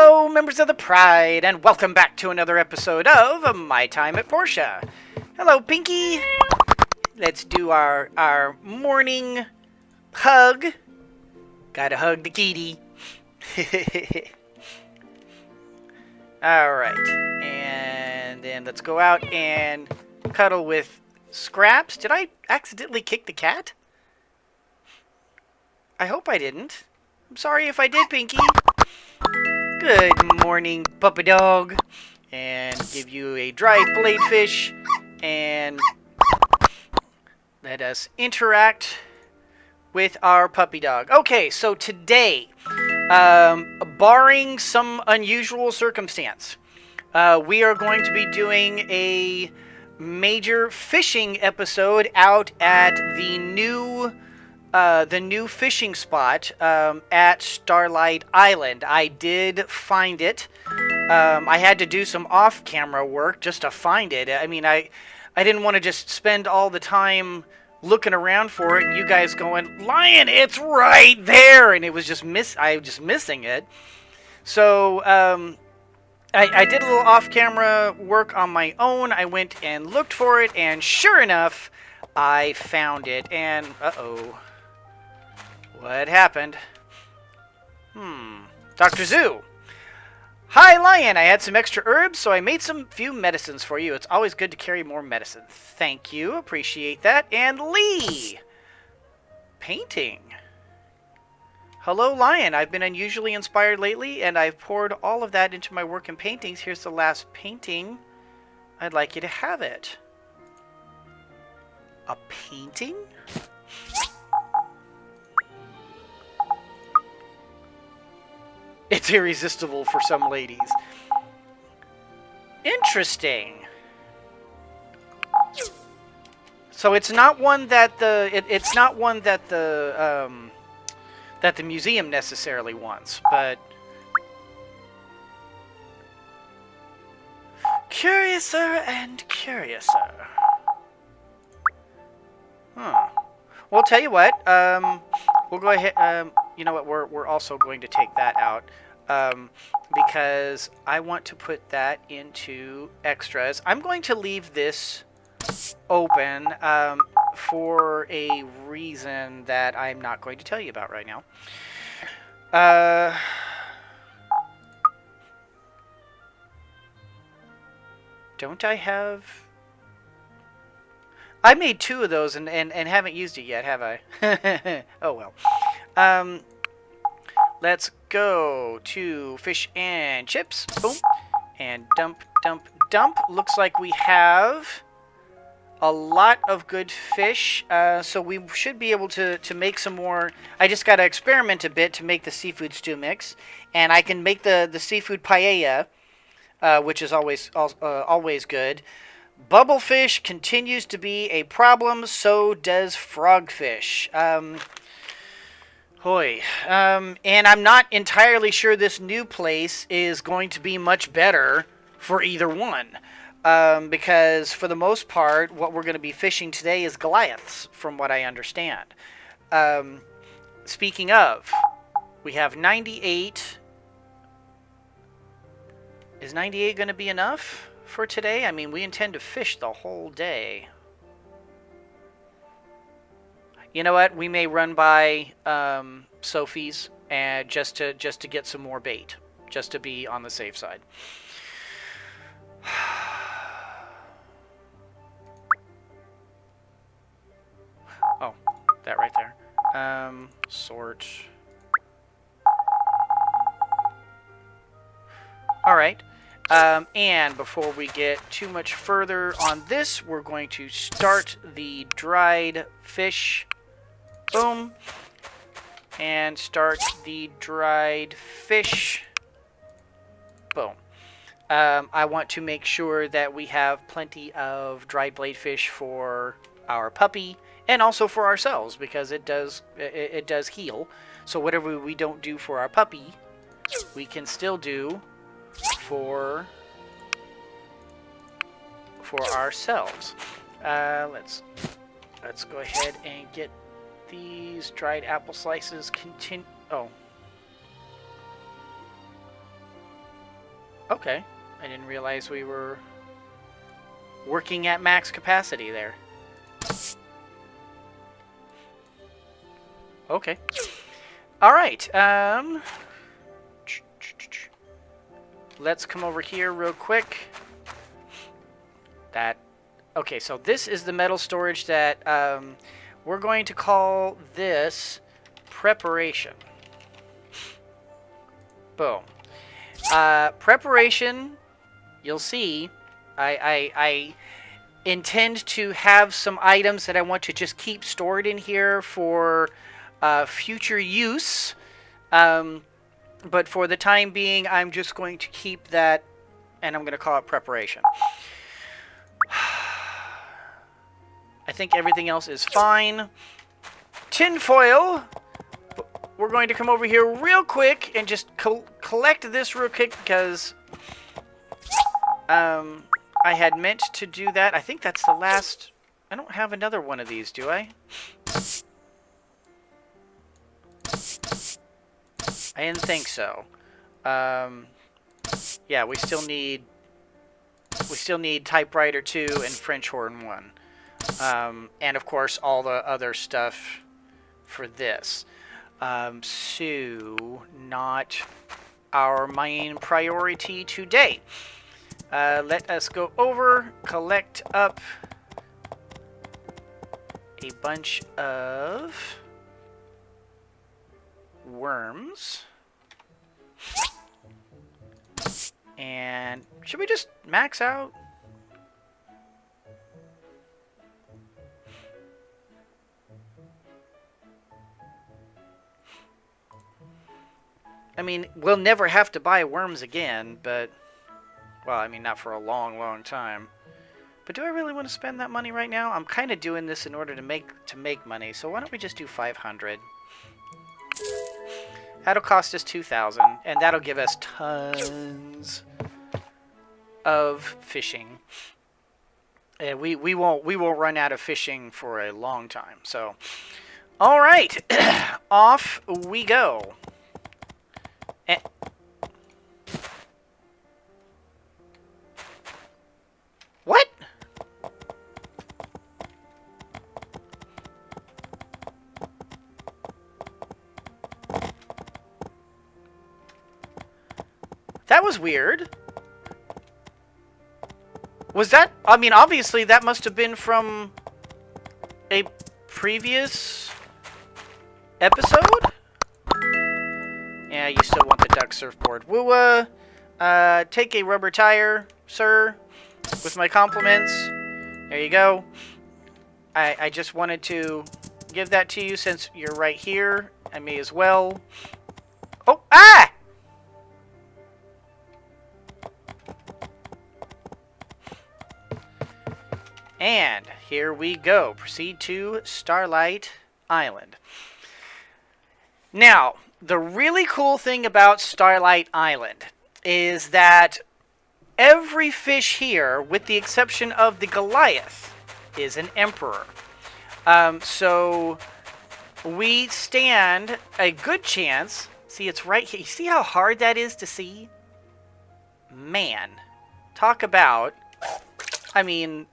Hello, members of the Pride, and welcome back to another episode of My Time at Portia. Hello, Pinky. Let's do our morning hug. Gotta hug the kitty. Alright, and then let's go out and cuddle with Scraps. Did I accidentally kick the cat? I hope I didn't. I'm sorry if I did, Pinky. Good morning, puppy dog. And give you a dried blade fish. And let us interact with our puppy dog. Okay, so today, barring some unusual circumstance, we are going to be doing a major fishing episode out at the new fishing spot at Starlight Island. I did find it. I had to do some off-camera work just to find it. I mean, I didn't want to just spend all the time looking around for it and you guys going, Lion, it's right there! And it was just I was just missing it. So, I did a little off-camera work on my own. I went and looked for it, and sure enough, I found it. And, uh-oh. What happened? Dr. Zoo. Hi, Lion. I had some extra herbs, so I made some few medicines for you. It's always good to carry more medicine. Thank you. Appreciate that. And Lee. Painting. Hello, Lion. I've been unusually inspired lately, and I've poured all of that into my work in paintings. Here's the last painting. I'd like you to have it. A painting? It's irresistible for some ladies. Interesting. So it's not one that it's not one that the museum necessarily wants, but curiouser and curiouser. Well, tell you what. We'll go ahead. You know what? We're also going to take that out because I want to put that into extras. I'm going to leave this open for a reason that I'm not going to tell you about right now. Don't I have... I made 2 of those and haven't used it yet, have I? Oh, well. Let's go to fish and chips. Boom. And dump, dump, dump. Looks like we have a lot of good fish. So we should be able to make some more. I just got to experiment a bit to make the seafood stew mix. And I can make the seafood paella, which is always good. Bubblefish continues to be a problem, so does frogfish. And I'm not entirely sure this new place is going to be much better for either one. Because for the most part, what we're going to be fishing today is Goliaths, from what I understand. Speaking of, we have 98. Is 98 going to be enough for today? I mean, we intend to fish the whole day. You know what? We may run by Sophie's and just to get some more bait, just to be on the safe side. Oh, that right there. Sort. All right. And before we get too much further on this, we're going to start the dried fish. Boom. And start the dried fish. Boom. I want to make sure that we have plenty of dried blade fish for our puppy and also for ourselves, because it does heal. So whatever we don't do for our puppy, we can still do for ourselves. Let's go ahead and get these dried apple slices. Okay. I didn't realize we were working at max capacity there. Okay. All right. Let's come over here real quick. Okay, so this is the metal storage that we're going to call this preparation. Boom. Preparation, you'll see, I intend to have some items that I want to just keep stored in here for future use. But for the time being, I'm just going to keep that, and I'm going to call it preparation. I think everything else is fine. Tinfoil. We're going to come over here real quick and just collect this real quick because I had meant to do that. I think that's the last. I don't have another one of these, do I? I didn't think so. Yeah, we still need typewriter 2 and French horn 1. And of course all the other stuff for this. So not our main priority today. Let us go over, collect up a bunch of worms. And should we just max out? I mean, we'll never have to buy worms again, but... Well, I mean, not for a long, long time. But do I really want to spend that money right now? I'm kind of doing this in order to make money, so why don't we just do 500? That'll cost us 2,000, and that'll give us tons of fishing. And we won't run out of fishing for a long time. So, all right, off we go. What? That was weird. Was that... I mean, obviously that must have been from a previous episode? Yeah, you still want the duck surfboard. We'll, take a rubber tire, sir, with my compliments. There you go. I just wanted to give that to you since you're right here. I may as well. Oh, ah! And here we go. Proceed to Starlight Island. Now, the really cool thing about Starlight Island is that every fish here, with the exception of the Goliath, is an emperor. So we stand a good chance. See, it's right here. You see how hard that is to see? Man, talk about... I mean...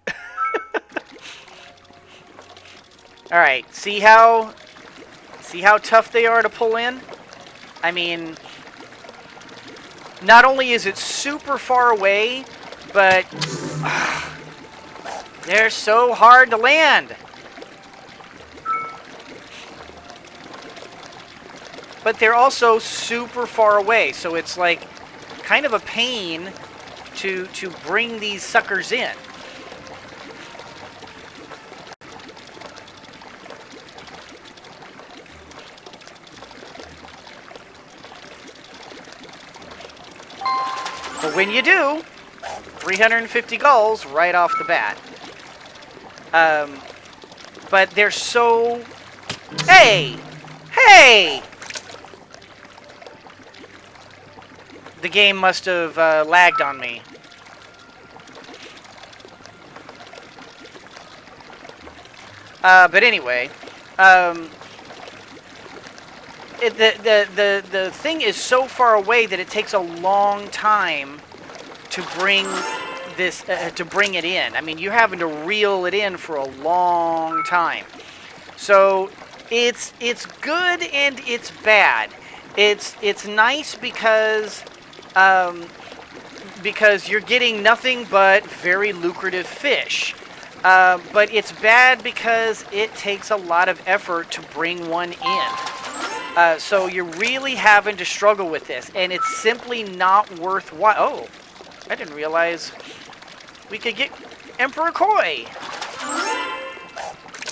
Alright, see how tough they are to pull in? I mean, not only is it super far away, but they're so hard to land. But they're also super far away, so it's like kind of a pain to bring these suckers in. But when you do, 350 gulls right off the bat. But they're so... Hey! Hey! The game must have lagged on me. But anyway, the thing is so far away that it takes a long time to bring this to bring it in. I mean, you're having to reel it in for a long time. So it's good and it's bad. It's nice because you're getting nothing but very lucrative fish. But it's bad because it takes a lot of effort to bring one in. So you're really having to struggle with this, and it's simply not worthwhile. Oh, I didn't realize we could get Emperor Koi.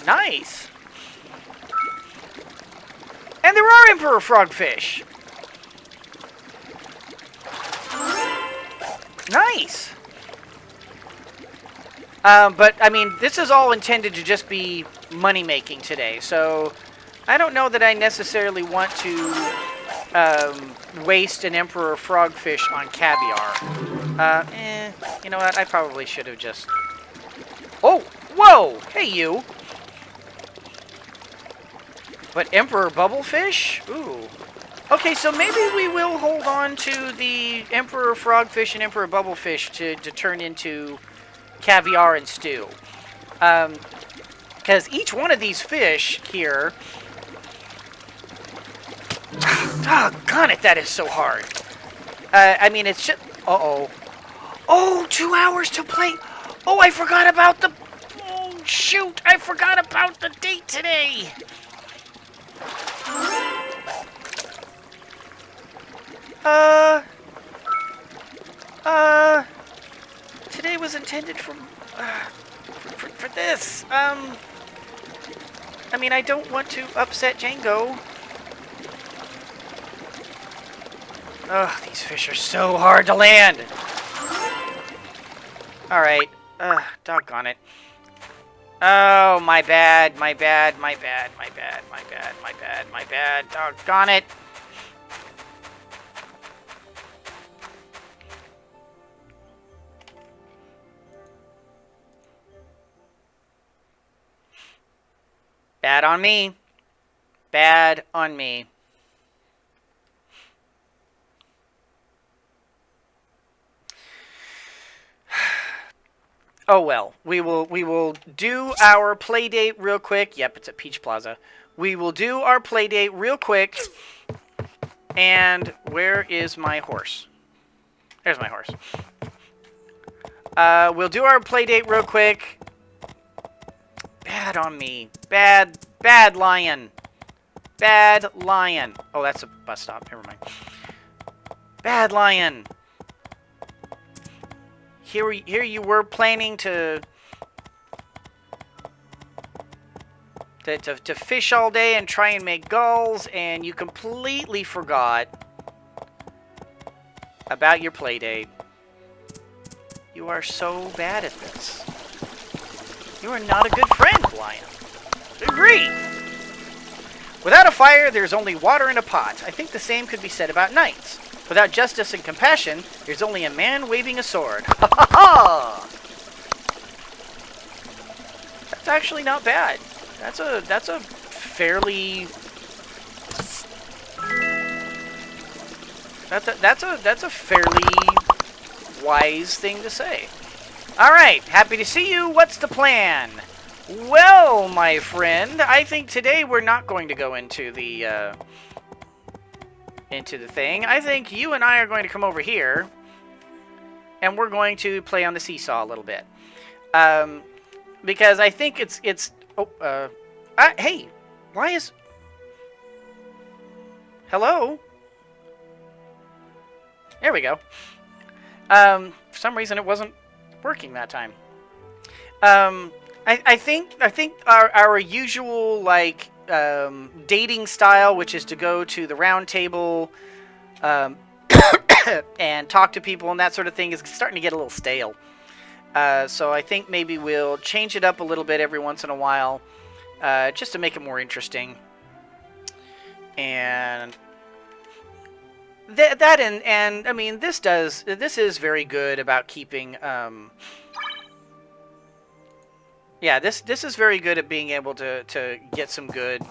Nice. And there are Emperor Frogfish. Nice. But, I mean, this is all intended to just be money-making today, so I don't know that I necessarily want to waste an Emperor Frogfish on caviar. You know what? I probably should have just... Oh! Whoa! Hey, you! But Emperor Bubblefish? Ooh. Okay, so maybe we will hold on to the Emperor Frogfish and Emperor Bubblefish to turn into caviar and stew. Because each one of these fish here... Doggone it, that is so hard. I mean, it's just... Uh-oh. Oh, 2 hours to play. Oh, I forgot about the... Oh, shoot. I forgot about the date today. Today was intended for this. I mean, I don't want to upset Django. Ugh, these fish are so hard to land. Alright. Doggone it. Oh, my bad, my bad, my bad, my bad, my bad, my bad, my bad. Doggone it. Bad on me. Bad on me. Oh well, we will do our play date real quick. Yep, it's at Peach Plaza. We will do our play date real quick. And where is my horse? There's my horse. We'll do our play date real quick. Bad on me. Bad lion. Bad lion. Oh, that's a bus stop. Never mind. Bad lion. Here you were planning to fish all day and try and make gulls, and you completely forgot about your play date. You are so bad at this. You are not a good friend, lion. Agree. Without a fire, there's only water in a pot. I think the same could be said about knights. Without justice and compassion, there's only a man waving a sword. Ha ha ha! That's actually not bad. That's a fairly... That's a fairly wise thing to say. Alright, happy to see you. What's the plan? Well, my friend, I think today we're not going to go into the thing. I think you and I are going to come over here, and we're going to play on the seesaw a little bit. Because I think it's... Oh, hey, why is... Hello? There we go. For some reason it wasn't working that time. I think our usual, like, dating style, which is to go to the round table and talk to people and that sort of thing, is starting to get a little stale. So I think maybe we'll change it up a little bit every once in a while, just to make it more interesting. And and I mean, this is very good about keeping yeah, this is very good at being able to get some good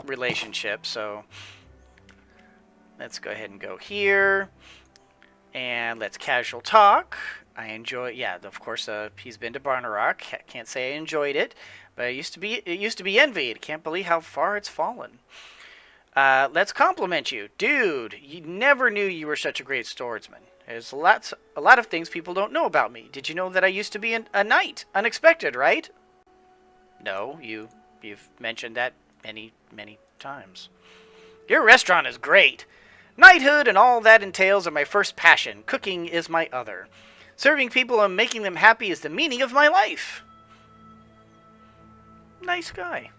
relationships. So let's go ahead and go here. And let's casual talk. I enjoy, yeah, of course, he's been to Barnarock. Can't say I enjoyed it, but it used to be envied. Can't believe how far it's fallen. Let's compliment you. Dude, you never knew you were such a great swordsman. There's a lot of things people don't know about me. Did you know that I used to be a knight? Unexpected, right? No, you've mentioned that many, many times. Your restaurant is great. Knighthood and all that entails are my first passion. Cooking is my other. Serving people and making them happy is the meaning of my life. Nice guy.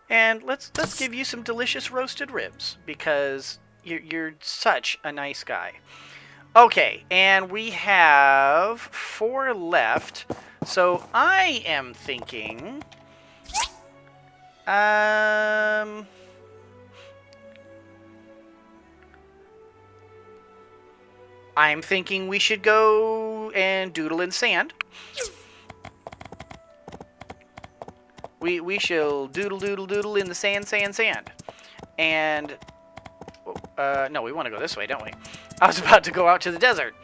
And let's give you some delicious roasted ribs because you're such a nice guy. Okay, and we have 4 left. So I am thinking I'm thinking we should go and doodle in sand. We shall doodle in the sand. And no, we want to go this way, don't we? I was about to go out to the desert.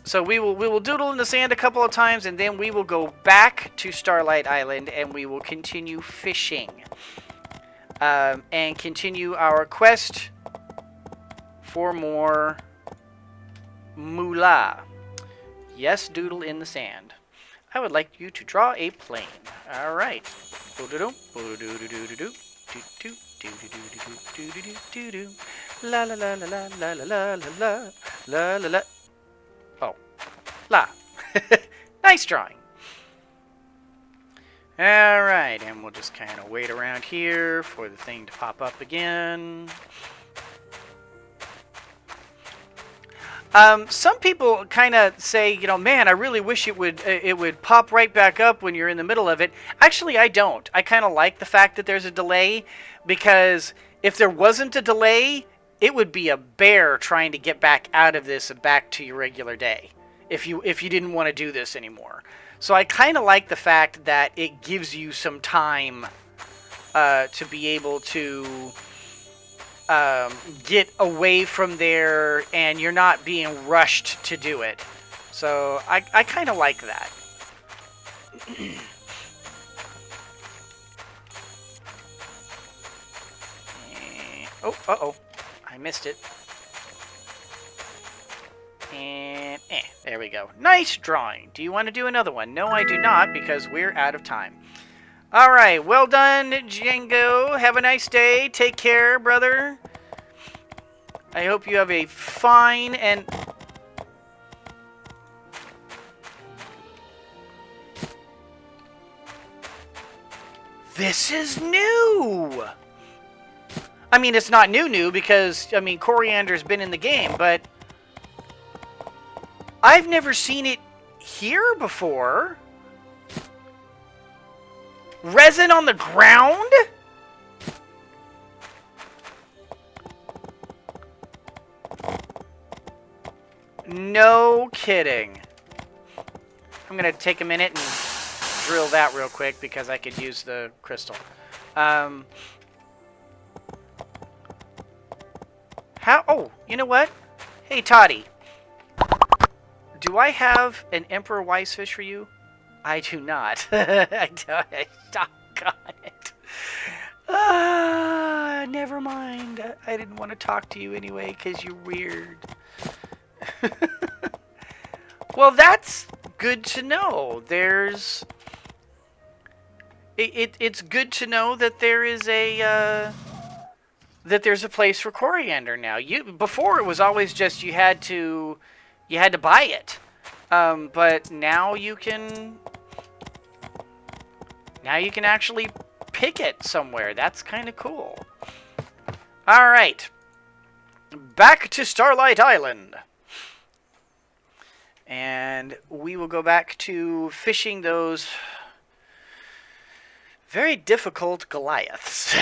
So we will doodle in the sand a couple of times, and then we will go back to Starlight Island, and we will continue fishing. And continue our quest for more moolah. Yes, doodle in the sand. I would like you to draw a plane. All right. La la la la la la la la la la la la. Oh, la. Nice drawing. All right, and we'll just kind of wait around here for the thing to pop up again. Some people kind of say, you know, man, I really wish it would pop right back up when you're in the middle of it. Actually, I don't. I kind of like the fact that there's a delay, because if there wasn't a delay, it would be a bear trying to get back out of this and back to your regular day if you didn't want to do this anymore. So I kind of like the fact that it gives you some time to be able to get away from there, and you're not being rushed to do it. So I kind of like that. Oh, uh-oh. I missed it. And, there we go. Nice drawing. Do you want to do another one? No, I do not, because we're out of time. All right, well done, Django. Have a nice day. Take care, brother. I hope you have a fine and... This is new! I mean, it's not new because, I mean, coriander's been in the game, but... I've never seen it here before. Resin on the ground? No kidding. I'm going to take a minute and drill that real quick because I could use the crystal. How? Oh, you know what? Hey, Toddy. Do I have an Emperor Wisefish for you? I do not. I don't. Doggone it. Never mind. I didn't want to talk to you anyway because you're weird. Well, that's good to know. There's... It's good to know that there is a... that there's a place for coriander now. Before it was always just you had to buy it. But now you can actually pick it somewhere. That's kind of cool. All right. Back to Starlight Island. And we will go back to fishing those very difficult Goliaths.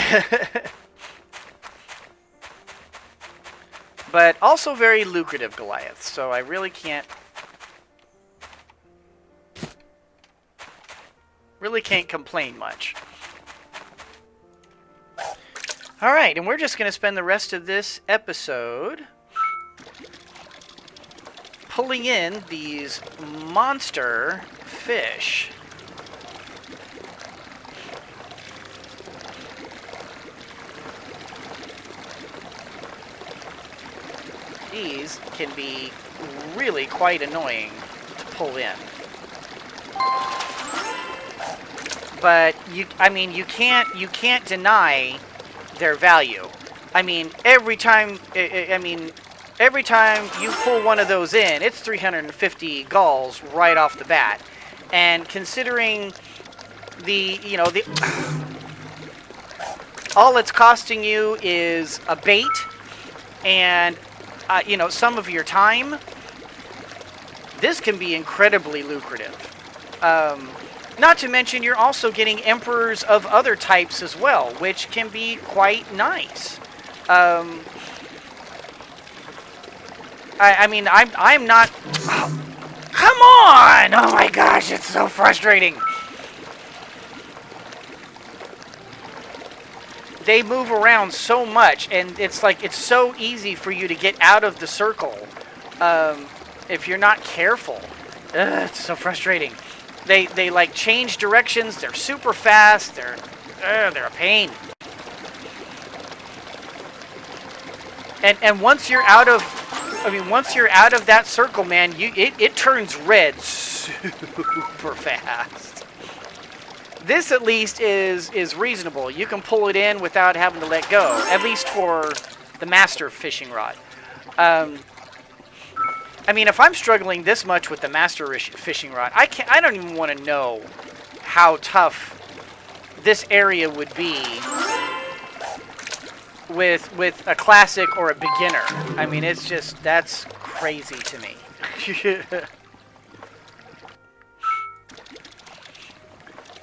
But also very lucrative Goliaths, so I really can't complain much. Alright, and we're just going to spend the rest of this episode pulling in these monster fish. These can be really quite annoying to pull in. But you can't deny their value. I mean, every time you pull one of those in, it's 350 gulls right off the bat. And considering all it's costing you is a bait and some of your time, this can be incredibly lucrative. Not to mention, you're also getting emperors of other types as well, which can be quite nice. I'm not... Oh, come on! Oh my gosh, it's so frustrating. They move around so much, and it's so easy for you to get out of the circle if you're not careful. It's so frustrating. They change directions. They're super fast. They're a pain. And once you're out of that circle, man, it turns red super fast. This at least is reasonable. You can pull it in without having to let go, at least for the master fishing rod. If I'm struggling this much with the master fishing rod, I don't even want to know how tough this area would be with a classic or a beginner. That's crazy to me.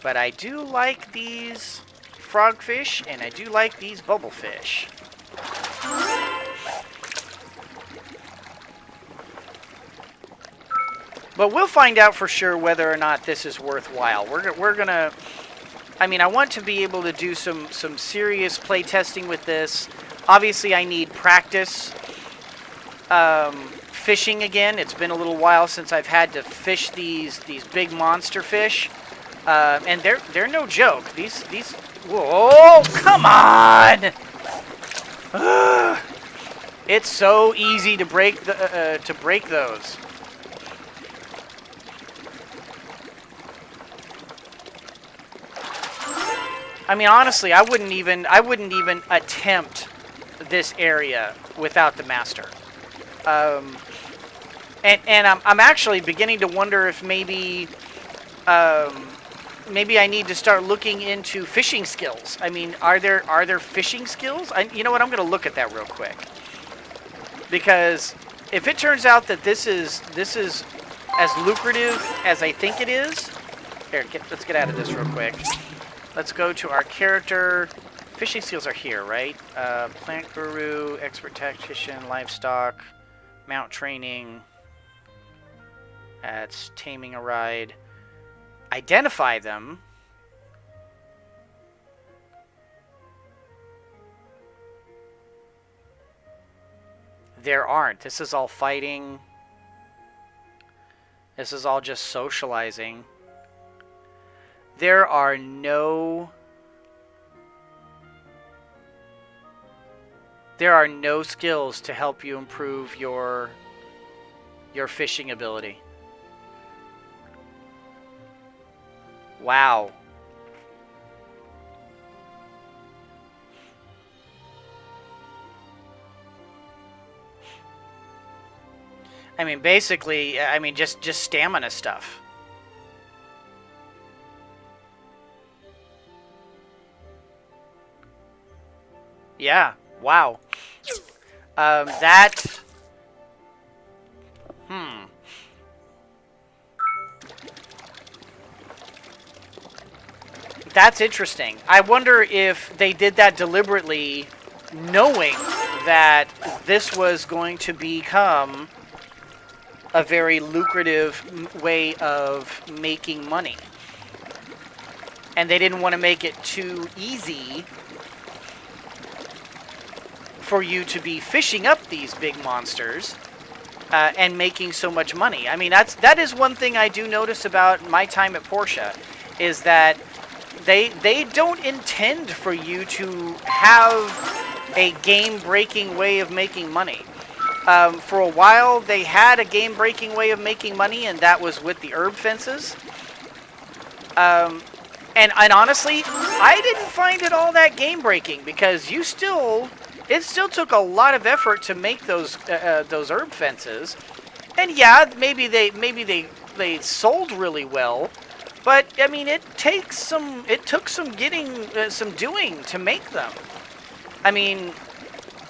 But I do like these frogfish, and I do like these bubblefish. But we'll find out for sure whether or not this is worthwhile. We're gonna... I want to be able to do some serious play testing with this. Obviously, I need practice fishing again. It's been a little while since I've had to fish these big monster fish. And they're no joke. These... Whoa! Come on! It's so easy to break those. Honestly, I wouldn't even attempt this area without the master. And I'm actually beginning to wonder if maybe I need to start looking into fishing skills. Are there fishing skills? You know what? I'm going to look at that real quick. Because if it turns out that this is as lucrative as I think it is, let's get out of this real quick. Let's go to our character. Fishing skills are here, right? Plant guru, expert tactician, livestock, mount training. That's taming a ride. Identify them. There aren't. This is all fighting. This is all just socializing. There are no skills to help you improve your fishing ability. Wow. Basically, just stamina stuff. Yeah, wow. That's interesting. I wonder if they did that deliberately, knowing that this was going to become a very lucrative way of making money. And they didn't want to make it too easy for you to be fishing up these big monsters and making so much money. I mean, that is one thing I do notice about my time at Portia, is that they don't intend for you to have a game-breaking way of making money. For a while, they had a game-breaking way of making money, and that was with the herb fences. And honestly, I didn't find it all that game-breaking, because it still took a lot of effort to make those herb fences. And yeah, maybe they sold really well, but I mean, it took some doing to make them. I mean,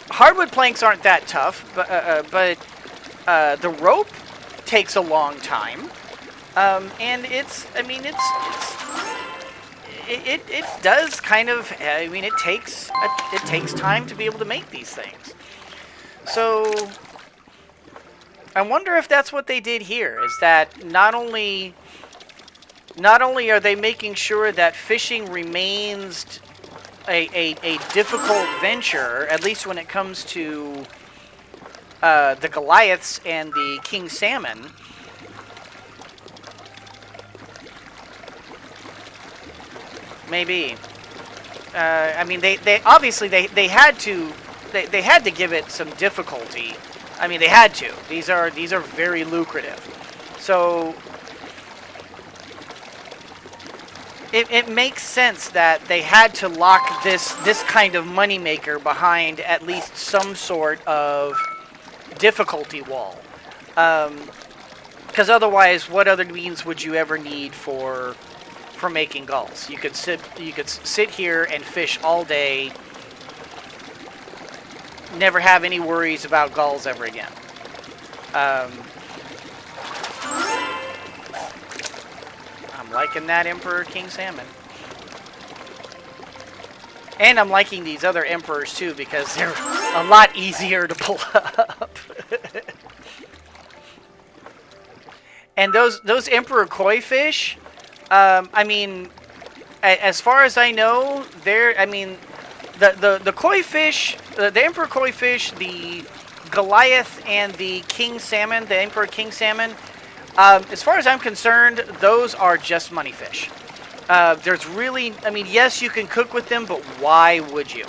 hardwood planks aren't that tough, but the rope takes a long time, and it does kind of. I mean, it takes time to be able to make these things. So I wonder if that's what they did here. Is that not only are they making sure that fishing remains a difficult venture, at least when it comes to the Goliaths and the king salmon. Maybe. I mean, they obviously they had to give it some difficulty. I mean, they had to. These are very lucrative. So it makes sense that they had to lock this kind of moneymaker behind at least some sort of difficulty wall. Because otherwise, what other means would you ever need for making gulls? You could sit here and fish all day, never have any worries about gulls ever again. I'm liking that Emperor King Salmon. And I'm liking these other Emperors too, because they're a lot easier to pull up. And those Emperor Koi fish, I mean, as far as I know, the koi fish, the Emperor Koi fish, the Goliath, and the King Salmon, the Emperor King Salmon, as far as I'm concerned, those are just money fish. There's really, I mean, yes, you can cook with them, but why would you?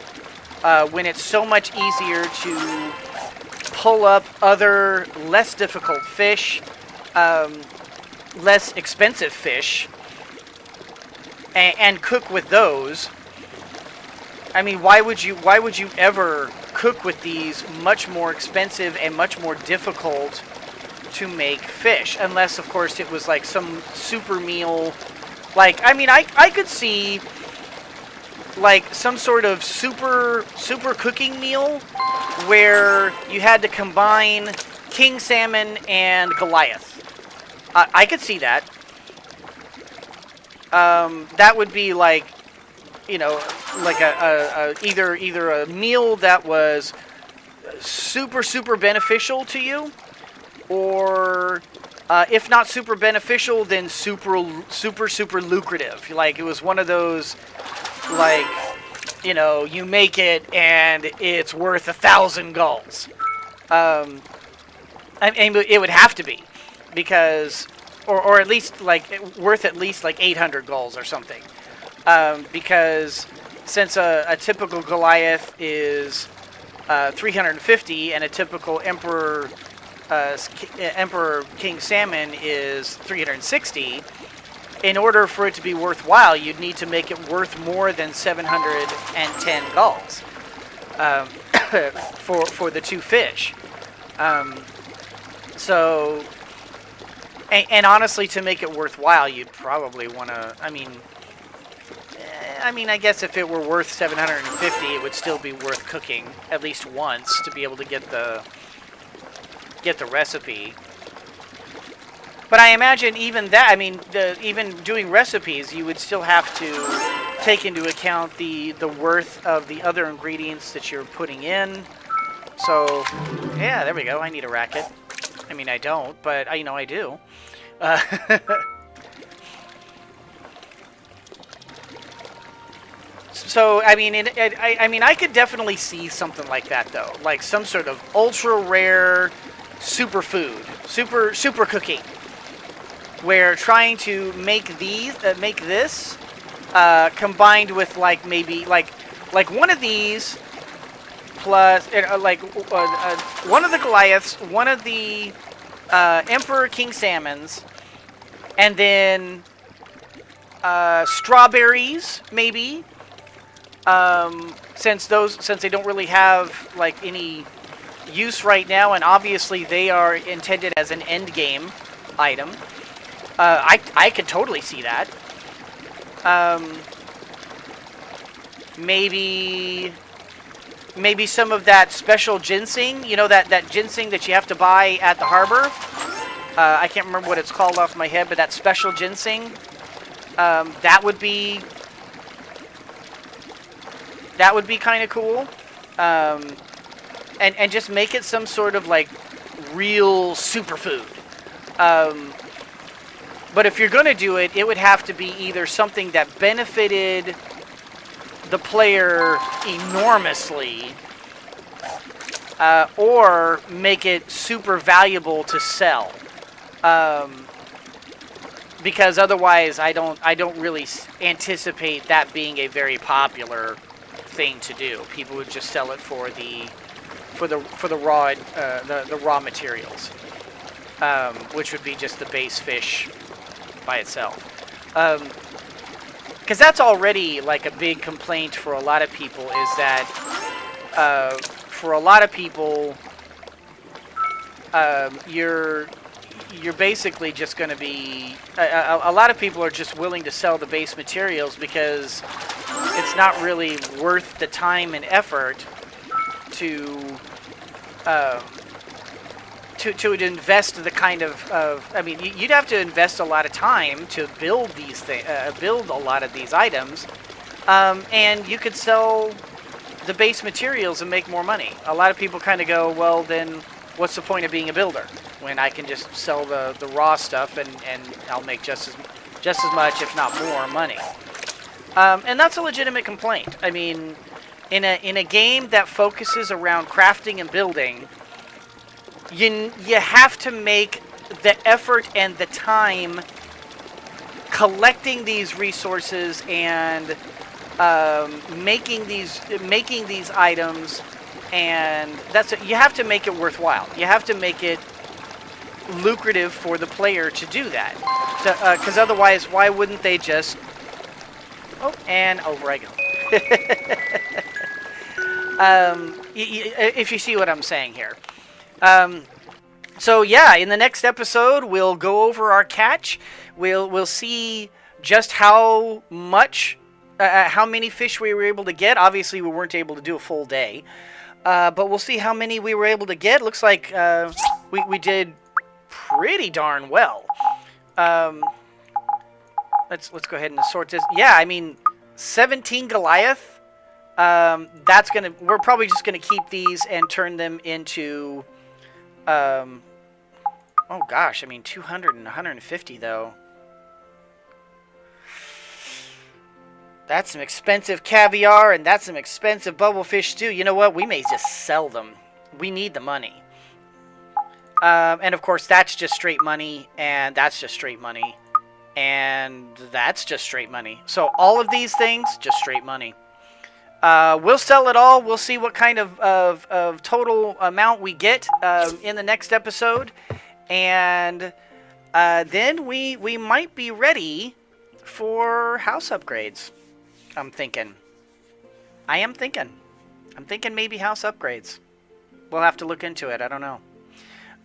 When it's so much easier to pull up other less difficult fish, less expensive fish, and cook with those. I mean, why would you ever cook with these much more expensive and much more difficult to make fish? Unless, of course, it was like some super meal. Like, I mean, I could see like some sort of super cooking meal where you had to combine King Salmon and Goliath. I could see that. That would be like, you know, like either a meal that was super beneficial to you, or if not super beneficial, then super lucrative. Like, it was one of those, like, you know, you make it and it's worth 1,000 gulls. I mean, it would have to be, because, or at least like worth at least like 800 gulls or something. Because since a typical Goliath is 350 and a typical Emperor King Salmon is 360, in order for it to be worthwhile, you'd need to make it worth more than 710 gulls for the two fish. So, and honestly, to make it worthwhile, you'd probably want to. I mean, I guess if it were worth 750, it would still be worth cooking at least once to be able to get the recipe. But I imagine even that, I mean, even doing recipes, you would still have to take into account the worth of the other ingredients that you're putting in. So, yeah, there we go. I need a racket. I mean, I don't, but I do. So, I mean, I could definitely see something like that, though. Like some sort of ultra rare, super food, super cooking, where trying to make this combined with like maybe like one of these plus one of the Goliaths, one of the Emperor King Salmons, and then strawberries maybe. Since they don't really have like any use right now, and obviously they are intended as an end game item. I could totally see that. Maybe some of that special ginseng, you know, that ginseng that you have to buy at the harbor. I can't remember what it's called off my head, but that special ginseng, that would be kind of cool. And just make it some sort of like real superfood. But if you're going to do it, it would have to be either something that benefited the player enormously, or make it super valuable to sell. Because otherwise, I don't really anticipate that being a very popular thing to do. People would just sell it for the raw materials, which would be just the base fish by itself. Because that's already like a big complaint for a lot of people, is that for a lot of people, you're basically just going to be a lot of people are just willing to sell the base materials because it's not really worth the time and effort to invest the kind of I mean, you'd have to invest a lot of time to build these build a lot of these items, and you could sell the base materials and make more money. A lot of people kind of go, well, then what's the point of being a builder when I can just sell the raw stuff and I'll make just as much, if not more, money. And that's a legitimate complaint. I mean, in a game that focuses around crafting and building, you have to make the effort and the time collecting these resources and making these items, and you have to make it worthwhile. You have to make it lucrative for the player to do that. Because otherwise, why wouldn't they just... Oh, and over I go. If you see what I'm saying here. So yeah, in the next episode, we'll go over our catch. We'll see just how many fish we were able to get. Obviously, we weren't able to do a full day, but we'll see how many we were able to get. Looks like we did pretty darn well. Let's go ahead and sort this. Yeah, I mean, 17 Goliath. We're probably just gonna keep these and turn them into. Oh gosh, I mean 200 and 150 though. That's some expensive caviar, and that's some expensive bubblefish stew. You know what? We may just sell them. We need the money. And of course, that's just straight money, and that's just straight money, and that's just straight money. So all of these things, just straight money. We'll sell it all. We'll see what kind of total amount we get in the next episode. And then we might be ready for house upgrades. I'm thinking maybe house upgrades. We'll have to look into it. I don't know.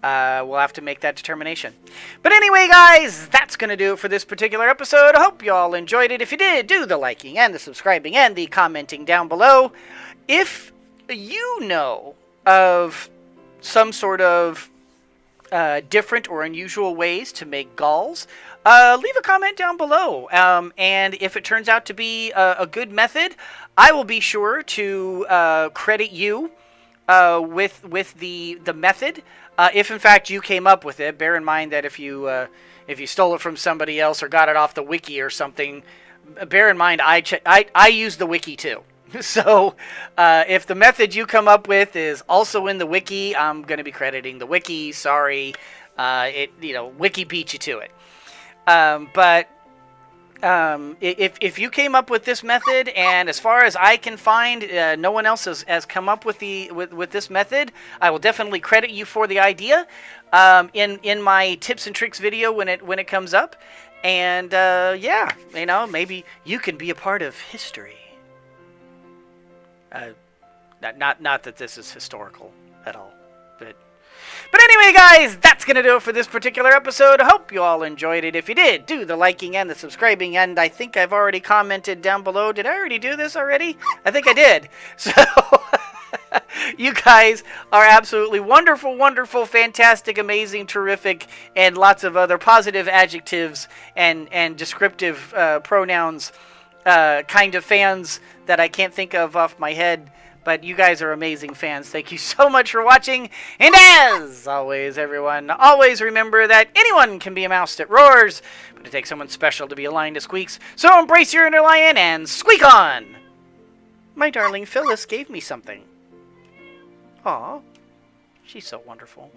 We'll have to make that determination. But anyway, guys, that's going to do it for this particular episode. I hope you all enjoyed it. If you did, do the liking and the subscribing and the commenting down below. If you know of some sort of different or unusual ways to make galls, leave a comment down below. And if it turns out to be a good method, I will be sure to credit you with the method. If in fact you came up with it. Bear in mind that if you stole it from somebody else or got it off the wiki or something, bear in mind I use the wiki too. So, if the method you come up with is also in the wiki, I'm going to be crediting the wiki. Sorry, wiki beat you to it. But if you came up with this method, and as far as I can find, no one else has come up with this method, I will definitely credit you for the idea in my tips and tricks video when it comes up. And yeah, maybe you can be a part of history. Not that this is historical at all, but anyway, guys, that's going to do it for this particular episode. I hope you all enjoyed it. If you did, do the liking and the subscribing, and I think I've already commented down below. Did I already do this already? I think I did. So, you guys are absolutely wonderful, wonderful, fantastic, amazing, terrific, and lots of other positive adjectives and descriptive pronouns kind of fans that I can't think of off my head. But you guys are amazing fans. Thank you so much for watching. And as always, everyone, always remember that anyone can be a mouse that roars, but it takes someone special to be a lion that squeaks. So embrace your inner lion and squeak on! My darling Phyllis gave me something. Aw, she's so wonderful.